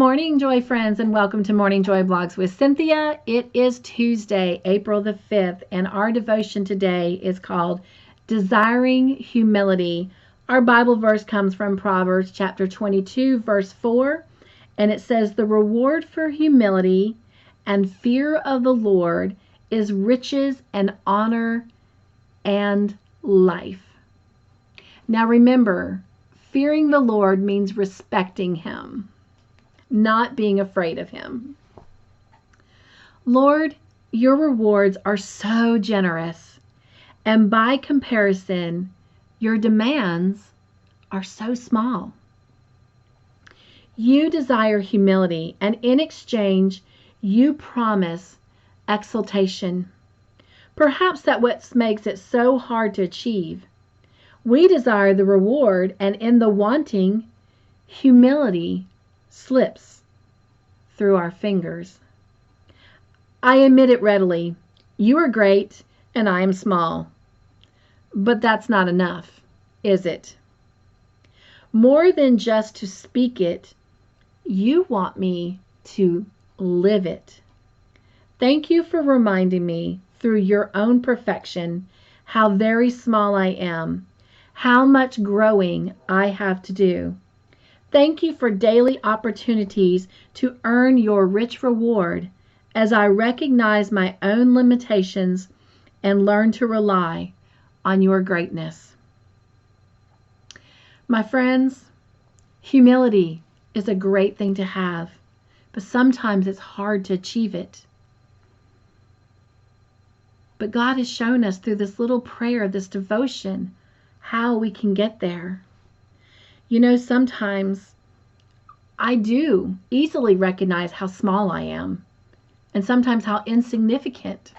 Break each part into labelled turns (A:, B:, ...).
A: morning, Joy friends, and welcome to Morning Joy Blogs with Cynthia. It is Tuesday, April the 5th, and our devotion today is called Desiring Humility. Our Bible verse comes from Proverbs chapter 22, verse 4, and it says, "The reward for humility and fear of the Lord is riches and honor and life." Now remember, fearing the Lord means respecting Him, not being afraid of Him. Lord, your rewards are so generous, and by comparison, your demands are so small. You desire humility, and in exchange, you promise exaltation. Perhaps that's what makes it so hard to achieve. We desire the reward, and in the wanting, humility slips through our fingers. I admit it readily. You are great and I am small. But that's not enough, is it? More than just to speak it, you want me to live it. Thank you for reminding me through your own perfection how very small I am, how much growing I have to do. Thank you for daily opportunities to earn your rich reward as I recognize my own limitations and learn to rely on your greatness. My friends, humility is a great thing to have, but sometimes it's hard to achieve it. But God has shown us through this little prayer, this devotion, how we can get there. You know, sometimes I do easily recognize how small I am, and sometimes how insignificant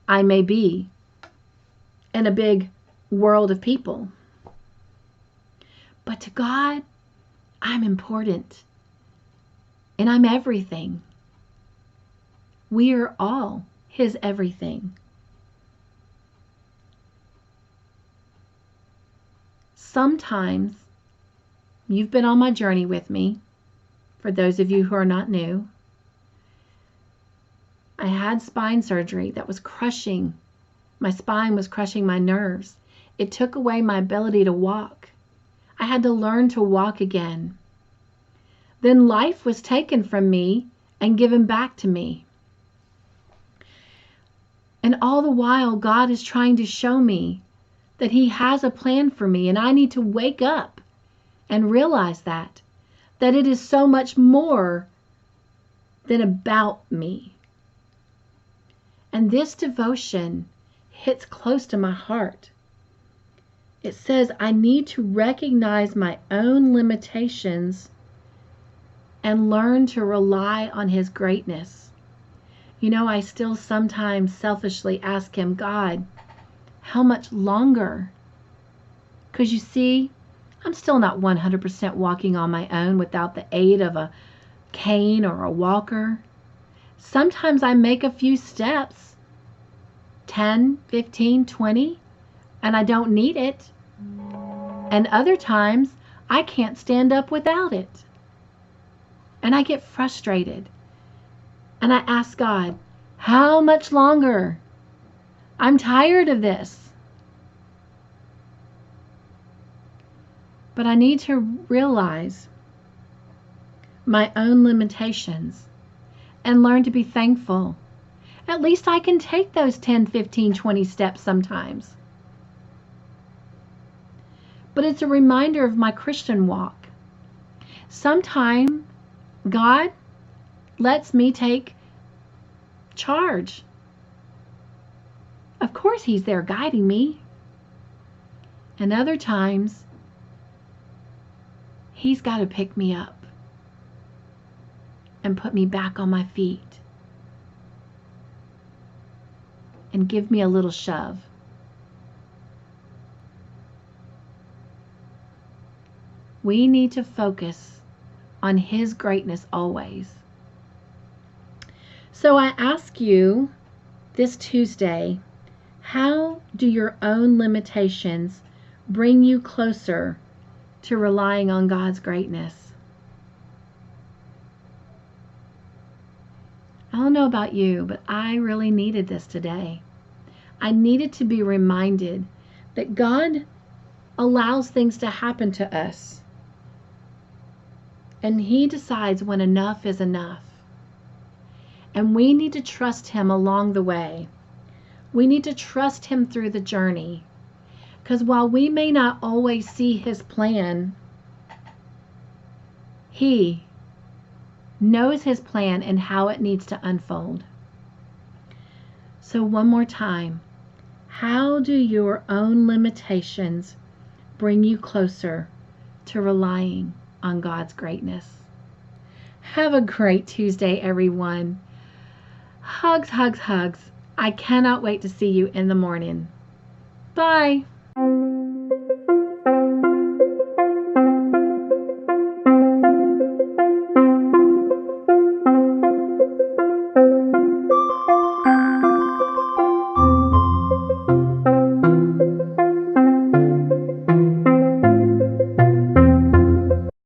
A: I may be in a big world of people. But to God, I'm important, and I'm everything. We are all His everything. Sometimes, you've been on my journey with me. For those of you who are not new, I had spine surgery that was crushing. My spine was crushing my nerves. It took away my ability to walk. I had to learn to walk again. Then life was taken from me and given back to me. And all the while, God is trying to show me that He has a plan for me, and I need to wake up and realize that it is so much more than about me. And this devotion hits close to my heart. It says I need to recognize my own limitations and learn to rely on His greatness. You know, I still sometimes selfishly ask Him, God, how much longer? Because you see, I'm still not 100% walking on my own without the aid of a cane or a walker. Sometimes I make a few steps, 10, 15, 20, and I don't need it. And other times I can't stand up without it. And I get frustrated. And I ask God, how much longer? I'm tired of this. But I need to realize my own limitations and learn to be thankful. At least I can take those 10, 15, 20 steps sometimes. But it's a reminder of my Christian walk. Sometimes God lets me take charge. Of course He's there guiding me. And other times, He's got to pick me up and put me back on my feet and give me a little shove. We need to focus on His greatness always. So I ask you this Tuesday, how do your own limitations bring you closer to relying on God's greatness? I don't know about you, but I really needed this today. I needed to be reminded that God allows things to happen to us, and He decides when enough is enough. And we need to trust Him along the way. We need to trust Him through the journey. Because while we may not always see His plan, He knows His plan and how it needs to unfold. So one more time, how do your own limitations bring you closer to relying on God's greatness? Have a great Tuesday, everyone. Hugs, hugs, hugs. I cannot wait to see you in the morning. Bye.